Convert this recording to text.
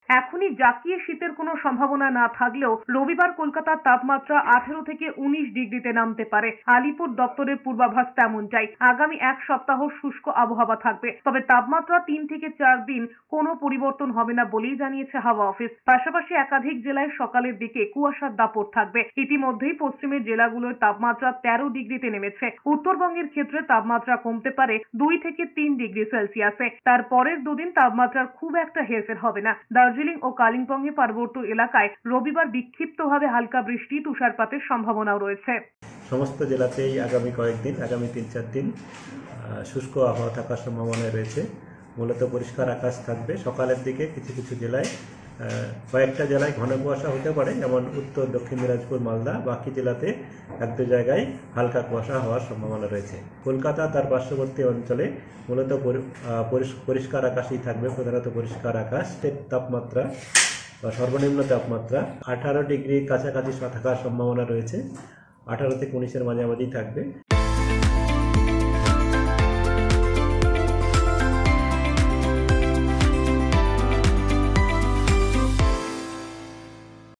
এখনই জাকিয়ে শীতের কোনো সম্ভাবনা না থাকলেও রবিবার কলকাতার তাপমাত্রা 18 থেকে 19 ডিগ্রিতে নামতে পারে। আলিপুর দপ্তরের পূর্বাভাস তেমনটাই। আগামী এক সপ্তাহ শুষ্ক আবহাওয়া থাকবে, তবে তাপমাত্রা 3 থেকে 4 দিন কোনো পরিবর্তন হবে না বলেই জানিয়েছে হাওয়া অফিস। পাশাপাশি একাধিক জেলায় সকালের দিকে কুয়াশার দাপট থাকবে। ইতিমধ্যেই পশ্চিমের জেলাগুলোর তাপমাত্রা 13 ডিগ্রিতে নেমেছে। উত্তরবঙ্গের ক্ষেত্রে তাপমাত্রা কমতে পারে 2 থেকে 3 ডিগ্রি সেলসিয়াসে। তারপরের দুদিন তাপমাত্রার খুব একটা হেরফের হবে না। দার্জিলিং ও কালিম্পংয়ে পার্বত্য এলাকায় রবিবার বিক্ষিপ্তভাবে হালকা বৃষ্টি, তুষারপাতের সম্ভাবনাও রয়েছে। সমস্ত জেলাতেই আগামী কয়েকদিন, আগামী 3-4 দিন শুষ্ক আবহাওয়া থাকার সম্ভাবনা রয়েছে। মূলত পরিষ্কার আকাশ থাকবে। সকালের দিকে কিছু কিছু জেলায়, কয়েকটা জেলায় ঘন কুয়াশা হতে পারে, যেমন উত্তর দক্ষিণ দিনাজপুর, মালদা। বাকি জেলাতে 1-2 জায়গায় হালকা কুয়াশা হওয়ার সম্ভাবনা রয়েছে। কলকাতা তার পার্শ্ববর্তী অঞ্চলে মূলত পরিষ্কার আকাশই থাকবে, প্রধানত পরিষ্কার আকাশ। তাপমাত্রা বা সর্বনিম্ন তাপমাত্রা 18 ডিগ্রির কাছাকাছি থাকার সম্ভাবনা রয়েছে। 18 থেকে 19-এর মাঝামাঝি থাকবে।